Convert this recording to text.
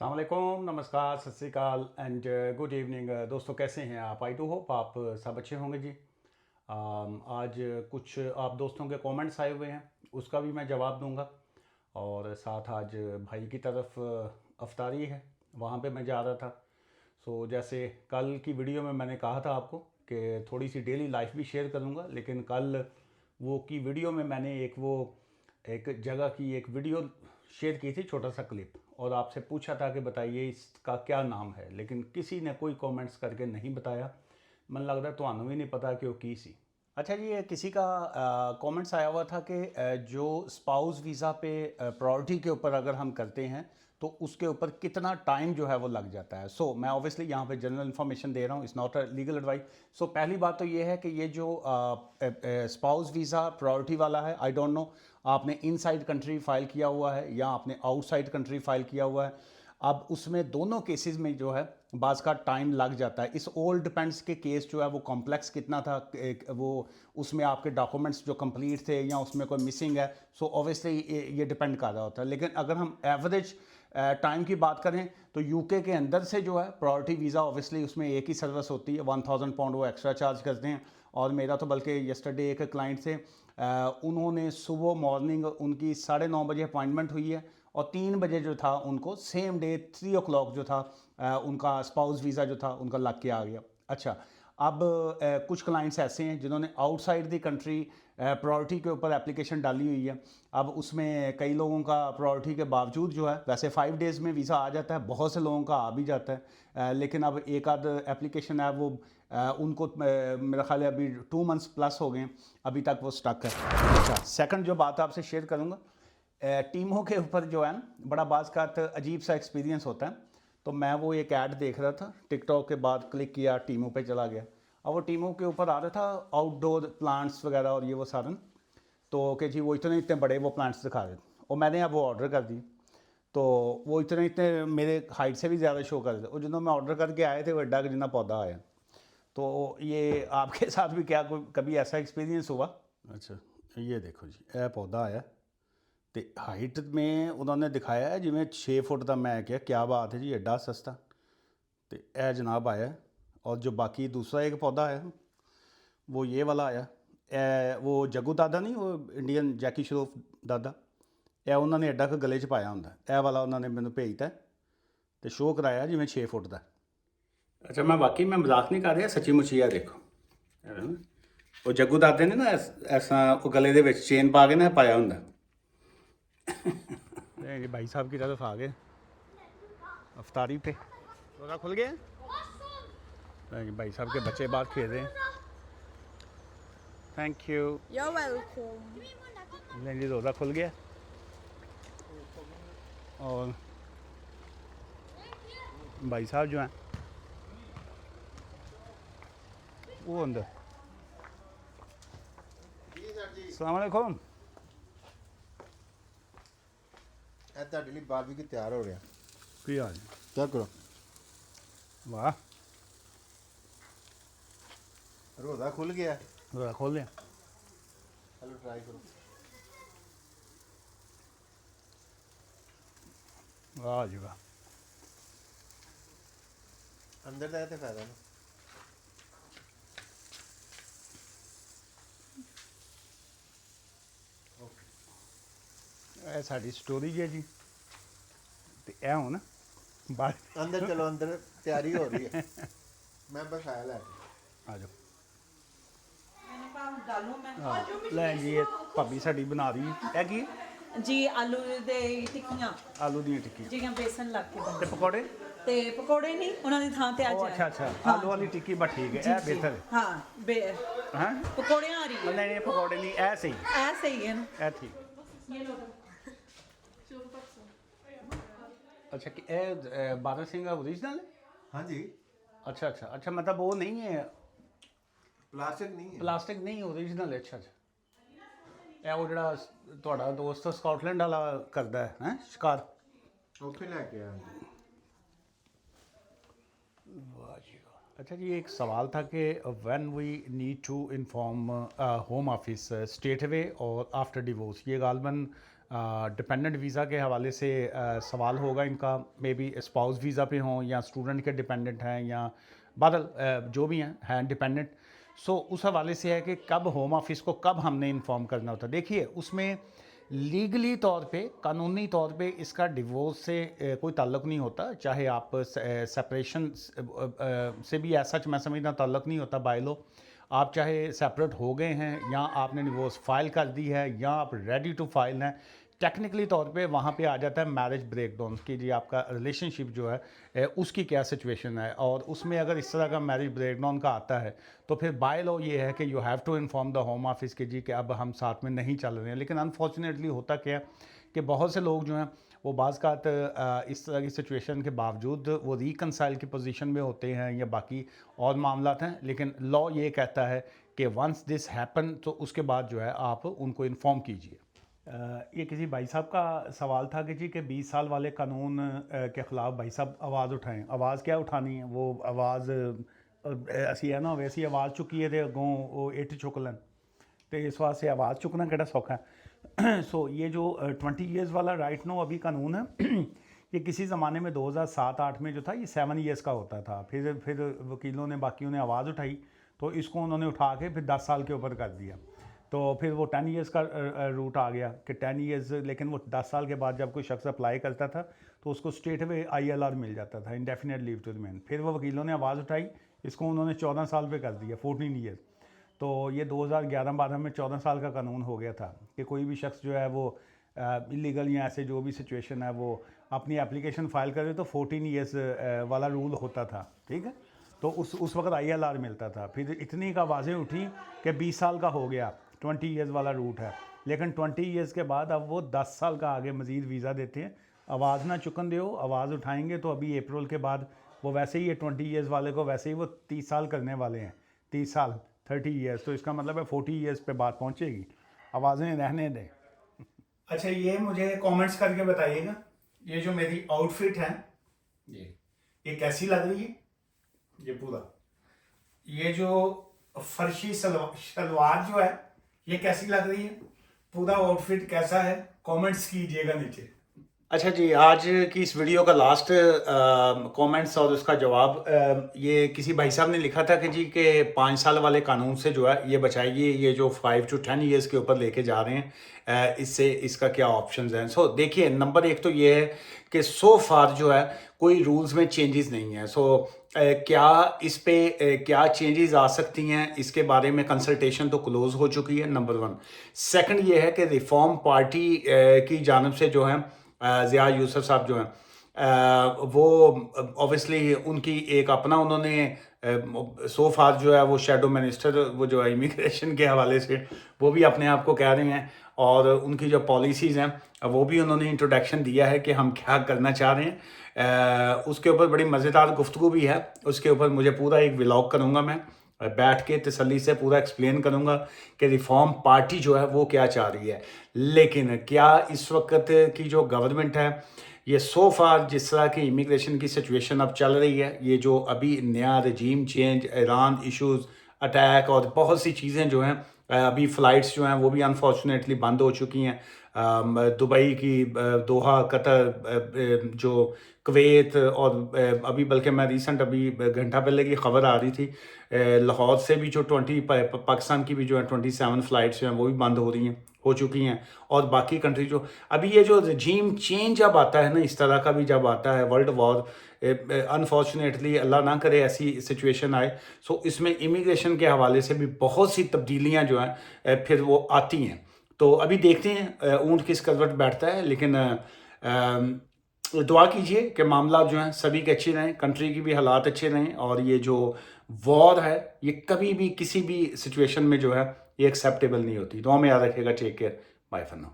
अस्सलामुअलैकुम, नमस्कार, सत श्री अकाल एंड गुड इवनिंग। दोस्तों कैसे हैं आप? आई डू होप आप सब अच्छे होंगे जी। आज कुछ आप दोस्तों के कमेंट्स आए हुए हैं, उसका भी मैं जवाब दूंगा। और साथ आज भाई की तरफ अफ्तारी है, वहाँ पे मैं जा रहा था। सो जैसे कल की वीडियो में मैंने कहा था आपको कि थोड़ी सी डेली लाइफ भी शेयर करूँगा, लेकिन कल वो की वीडियो में मैंने एक जगह की एक वीडियो शेयर की थी, छोटा सा क्लिप, और आपसे पूछा था कि बताइए इसका क्या नाम है, लेकिन किसी ने कोई कमेंट्स करके नहीं बताया। मन लगता है तो भी नहीं पता कि वो की सी। अच्छा जी, ये किसी का कमेंट्स आया हुआ था कि जो स्पाउस वीज़ा पे प्रायोरिटी के ऊपर अगर हम करते हैं तो उसके ऊपर कितना टाइम जो है वो लग जाता है। सो मैं ऑब्वियसली यहाँ पे जनरल इन्फॉर्मेशन दे रहा हूँ, it's not a legal advice. So पहली बात तो ये है कि ये जो स्पाउस वीज़ा प्रायोरिटी वाला है, आई डोंट नो आपने इनसाइड कंट्री फाइल किया हुआ है या आपने आउटसाइड कंट्री फाइल किया हुआ है। अब उसमें दोनों केसेस में जो है बाज़ का टाइम लग जाता है। इस ऑल डिपेंड्स के केस जो है वो कॉम्प्लेक्स कितना था, वो उसमें आपके डॉक्यूमेंट्स जो कंप्लीट थे या उसमें कोई मिसिंग है। सो ऑब्वियसली ये डिपेंड कर रहा होता है। लेकिन अगर हम एवरेज टाइम की बात करें तो यूके के अंदर से जो है प्रायोरिटी वीज़ा, ऑब्वियसली उसमें एक ही सर्विस होती है, 1000 पाउंड वो एक्स्ट्रा चार्ज करते हैं। और मेरा तो बल्कि यस्टरडे एक क्लाइंट थे, उन्होंने सुबह मॉर्निंग उनकी 9:30 बजे अपॉइंटमेंट हुई है और 3 बजे जो था उनको सेम डे 3 o'clock जो था उनका स्पाउस वीज़ा जो था उनका लग के आ गया। अच्छा, अब कुछ क्लाइंट्स ऐसे हैं जिन्होंने आउटसाइड द कंट्री प्रायोरिटी के ऊपर एप्लीकेशन डाली हुई है। अब उसमें कई लोगों का प्रायोरिटी के बावजूद जो है, वैसे 5 डेज़ में वीज़ा आ जाता है, बहुत से लोगों का आ भी जाता है, लेकिन अब एक आध एप्लीकेशन है वो उनको मेरा ख्याल है अभी 2 मंथ्स प्लस हो गए, अभी तक वो स्टक है। अच्छा, सेकंड जो बात आपसे शेयर करूँगा, टीमों के ऊपर जो है ना, बड़ा बाज़ का अजीब सा एक्सपीरियंस होता है। तो मैं वो एक ऐड देख रहा था टिकटॉक के, बाद क्लिक किया, टीमों पे चला गया। अब वो टीमों के ऊपर आ रहा था आउटडोर प्लांट्स वगैरह और ये वो सारन। तो कि जी वो इतने इतने बड़े वो प्लांट्स दिखा रहे थे और मैंने अब वो ऑर्डर कर दी। तो वो इतने इतने मेरे हाइट से भी ज़्यादा शो कर रहे थे, और जिन्हों मैं ऑर्डर करके आए थे वो एड्डा जितना पौधा आया। तो ये आपके साथ भी क्या कोई कभी ऐसा एक्सपीरियंस हुआ? अच्छा, ये देखो जी, यह पौधा आया तो हाइट में उन्होंने दिखाया है जिमें 6 फुट का। मैं क्या बात है जी, एड्डा सस्ता। तो यह जनाब आया, और जो बाकी दूसरा एक पौधा आया वो ये वाला आया। वो जग्गू दादा नहीं, वो इंडियन जैकी श्रॉफ दादा, यह उन्होंने एड्डा क गले च पाया होंगे। यह वाला उन्होंने मैंने भेजता तो शो कराया जिमें 6 फुट का। अच्छा, मैं वाकई में मजाक नहीं कर रहा, सच्ची मुची है। देखो वो जग्गू दादे ने ना ऐसा वो गले के चेन पा के ना पाया होंगे। जी भाई साहब की तरफ आ गए अफ्तारी पे। रोज़ा खुल गया? भाई साहब के बच्चे बाहर खेल रहे हैं। Thank you. You're welcome. नहीं जी, रोज़ा खुल गया। और भाई साहब जो हैं वो अंदर। अस्सलाम वालेकुम। ਇਹ ਤੁਹਾਡੇ ਲਈ ਬਾਰਬੀਕਿਊ ਤਿਆਰ ਹੋ ਰਿਹਾ। की हाल है? ਚੈੱਕ ਕਰੋ, वाह, ਰੋਜ਼ਾ ਖੁੱਲ ਗਿਆ। रोज़ा खोल लिया। ਚਲੋ ਟਰਾਈ ਕਰੋ। वाह जी वाह। ਅੰਦਰ ਦਾ ਇਹ ਤੇ ਫਾਇਦਾ ਨਾ। ਇਹ ਸਾਡੀ ਸਟੋਰੀ ਹੈ ਜੀ, ਤੇ ਇਹ ਹੁਣ ਬਾਹਰ ਅੰਦਰ ਚਲੋ, ਅੰਦਰ ਤਿਆਰੀ ਹੋ ਰਹੀ ਹੈ। ਮੈਂ ਬਸ ਆਇਆ ਲੈ ਕੇ। आ जाओ। ਲੈ ਜੀ, ਇਹ ਭਾਬੀ ਸਾਡੀ ਬਣਾ ਰਹੀ ਹੈ। ਇਹ ਕੀ ਹੈ? ਜੀ ਆਲੂ ਦੇ ਟਿੱਕੀਆਂ ਆਲੂ ਦੀਆਂ ਟਿੱਕੀ ਜਿਹੜੀਆਂ ਬੇਸਨ ਲੱਗ ਕੇ ਤੇ ਬਣਦੀਆਂ ਪਕੌੜੇ। ਤੇ ਪਕੌੜੇ ਨਹੀਂ, ਉਹਨਾਂ ਦੀ ਥਾਂ ਤੇ ਅੱਜ ਉਹ ਅੱਛਾ ਅੱਛਾ, ਹਾਂ। ਆਲੂ ਵਾਲੀ ਟਿੱਕੀ ਬਸ ਠੀਕ ਹੈ, ਜੀ, ਇਹ ਜੀ। ਬਿਹਤਰ ਹਾਂ ਹੈ। ਪਕੌੜਿਆਂ ਆ ਰਹੀ ਨਹੀਂ ਹੈ, ਨਹੀਂ, ਪਕੌੜੇ ਨਹੀਂ, ਇਹ ਸਹੀ, ਇਹ ਸਹੀ ਹੈ ਨਾ। ਇਹ ਠੀਕ। अच्छा कि बादल सिंह का ओरिजिनल है? ਹਾਂਜੀ, अच्छा अच्छा अच्छा, मतलब वो नहीं है, ਪਲਾਸਟਿਕ ਨਹੀਂ ਹੈ। प्लास्टिक नहीं, ओरिजिनल है। अच्छा अच्छा, ਇਹ ਉਹ ਜਿਹੜਾ ਤੁਹਾਡਾ ਦੋਸਤ ਸਕਾਟਲੈਂਡ ਵਾਲਾ ਕਰਦਾ ਹੈ ਸ਼ਿਕਾਰ। ਉੱਥੇ ਲੈ ਕੇ ਆਇਆ। वाह जी वाह। अच्छा जी, एक सवाल था कि when we need to inform home office straight away और आफ्टर डिवोर्स, ये गालबन डिपेंडेंट वीज़ा के हवाले से सवाल होगा इनका, मे बी स्पाउस वीज़ा पे हों या स्टूडेंट के डिपेंडेंट हैं या बदल जो भी हैं डिपेंडेंट। सो उस हवाले से है कि कब होम ऑफिस को कब हमने इन्फॉर्म करना होता है। देखिए उसमें लीगली तौर पे, कानूनी तौर पे इसका डिवोर्स से कोई ताल्लुक़ नहीं होता, चाहे आप सेपरेशन से भी ऐसा मैं समझना ताल्लुक़ नहीं होता बाय लॉ। आप चाहे सेपरेट हो गए हैं या आपने डिवोर्स फाइल कर दी है या आप रेडी टू फाइल हैं, टेक्निकली तौर पे वहाँ पे आ जाता है मैरिज ब्रेकडाउन कि जी आपका रिलेशनशिप जो है उसकी क्या सिचुएशन है। और उसमें अगर इस तरह का मैरिज ब्रेकडाउन का आता है तो फिर बाय लॉ ये है कि you have to inform the home office कि जी कि अब हम साथ में नहीं चल रहे हैं। लेकिन अनफॉर्चुनेटली होता क्या है कि बहुत से लोग जो हैं वो बाज़ का इस तरह की सिचुएशन के बावजूद वो रिकनसाइल की पोजीशन में होते हैं या बाकी और मामला हैं, लेकिन लॉ ये कहता है कि वंस दिस हैपन तो उसके बाद जो है आप उनको इन्फॉर्म कीजिए। ये किसी भाई साहब का सवाल था कि जी के 20 साल वाले कानून के ख़िलाफ़ भाई साहब आवाज़ उठाएं। आवाज़ क्या उठानी है, वो आवाज़ असी है ना वैसी आवाज़ चुकी है तो अगों वो इट चुक लें, तो इस वास्ते आवाज़ चुकना केड़ा सौखा है। सो ये जो 20 ईयर्स वाला राइट नो अभी कानून है ये किसी ज़माने में 2007-8 में जो था ये 7 ईयर्स का होता था। फिर वकीलों ने बाकियों ने आवाज़ उठाई तो इसको उन्होंने उठा के फिर 10 साल के ऊपर कर दिया। तो फिर वो 10 ईयर्स का रूट आ गया कि 10 ईयर्स, लेकिन वो 10 साल के बाद जब कोई शख्स अप्लाई करता था तो उसको स्ट्रेट अवे ILR मिल जाता था, इंडेफिनेट लीव टू रिमेन। फिर वो वकीलों ने आवाज़ उठाई, इसको उन्होंने 14 साल पे कर दिया, 14 ईयर्स। तो ये 2011-12 में 14 साल का कानून हो गया था कि कोई भी शख्स जो है वो इलीगल या ऐसे जो भी सिचुएशन है वो अपनी एप्लीकेशन फ़ाइल करे तो 14 ईयर्स वाला रूल होता था, ठीक है। तो उस वक्त ILR मिलता था। फिर इतनी का आवाज़ें उठी कि 20 साल का हो गया, 20 ईयर्स वाला रूट है। लेकिन 20 ईयर्स के बाद अब वो 10 साल का आगे मज़ीद वीज़ा देते हैं। आवाज़ ना चुकन दो, आवाज़ उठाएंगे तो अभी अप्रैल के बाद वो वैसे ही ये 20 ईयर्स वाले को वैसे ही वो 30 साल करने वाले हैं, 30 साल 30 ईयर्स। तो इसका मतलब है 40 ईयर्स पे बात पहुँचेगी। आवाज़ें रहने दें। अच्छा ये मुझे कमेंट्स करके बताइएगा, ये जो मेरी आउटफिट है ये कैसी लग रही है। ये पूरा ये जो फर्शी शलवार जो है ये कैसी लग रही है, पूरा आउटफिट कैसा है, कमेंट्स कीजिएगा नीचे। अच्छा जी, आज की इस वीडियो का लास्ट कमेंट्स और उसका जवाब ये किसी भाई साहब ने लिखा था कि जी के 5 साल वाले कानून से जो है ये बचाइए, ये जो 5 to 10 ईयर्स के ऊपर लेके जा रहे हैं इससे इसका क्या ऑप्शंस हैं। सो देखिए, नंबर एक तो ये है कि सो फार जो है कोई रूल्स में चेंजेस नहीं है। सो क्या इस पे क्या चेंजेस आ सकती हैं इसके बारे में कंसल्टेशन तो क्लोज हो चुकी है, नंबर 1। सेकंड ये है कि रिफॉर्म पार्टी की जानिब से जो है ज़िया यूसुफ साहब जो हैं वो ऑब्वियसली उनकी एक अपना उन्होंने सो फार जो है वो शेडो मिनिस्टर वो जो है इमिग्रेशन के हवाले से वो भी अपने आप को कह रहे हैं, और उनकी जो पॉलिसीज़ हैं वो भी उन्होंने इंट्रोडक्शन दिया है कि हम क्या करना चाह रहे हैं। उसके ऊपर बड़ी मज़ेदार गुफ्तगू भी है, उसके ऊपर मुझे पूरा एक व्लॉग करूँगा, मैं बैठ के तसल्ली से पूरा एक्सप्लेन करूँगा कि रिफॉर्म पार्टी जो है वो क्या चाह रही है। लेकिन क्या इस वक्त की जो गवर्नमेंट है ये सो फार जिस तरह की इमिग्रेशन की सिचुएशन अब चल रही है, ये जो अभी नया रजीम चेंज, ईरान इश्यूज़, अटैक और बहुत सी चीज़ें जो हैं, अभी फ़्लाइट्स जो हैं वो भी अनफॉर्चुनेटली बंद हो चुकी हैं। दुबई की, दोहा, कतर, जो कुवैत और अभी बल्कि मैं रिसेंट अभी घंटा पहले की ख़बर आ रही थी लाहौर से भी जो 20 पाकिस्तान की भी जो है 27 फ़्लाइट्स जो हैं वो भी बंद हो रही हैं, हो चुकी हैं। और बाकी कंट्री जो अभी ये जो रजीम चेंज जब आता है ना, इस तरह का भी जब आता है, वर्ल्ड वॉर, अनफॉर्चुनेटली अल्लाह ना करे ऐसी सिचुएशन आए, सो इसमें इमिग्रेशन के हवाले से भी बहुत सी तब्दीलियाँ जो हैं फिर वो आती हैं। तो अभी देखते हैं ऊँट किस करवट बैठता है। लेकिन दुआ कीजिए कि मामला जो हैं सभी के अच्छे रहें, कंट्री की भी हालात अच्छे रहें, और ये जो वॉर है ये कभी भी किसी भी सिचुएशन में जो है ये एक्सेप्टेबल नहीं होती। दुआ में याद रखिएगा। Take care, bye for now.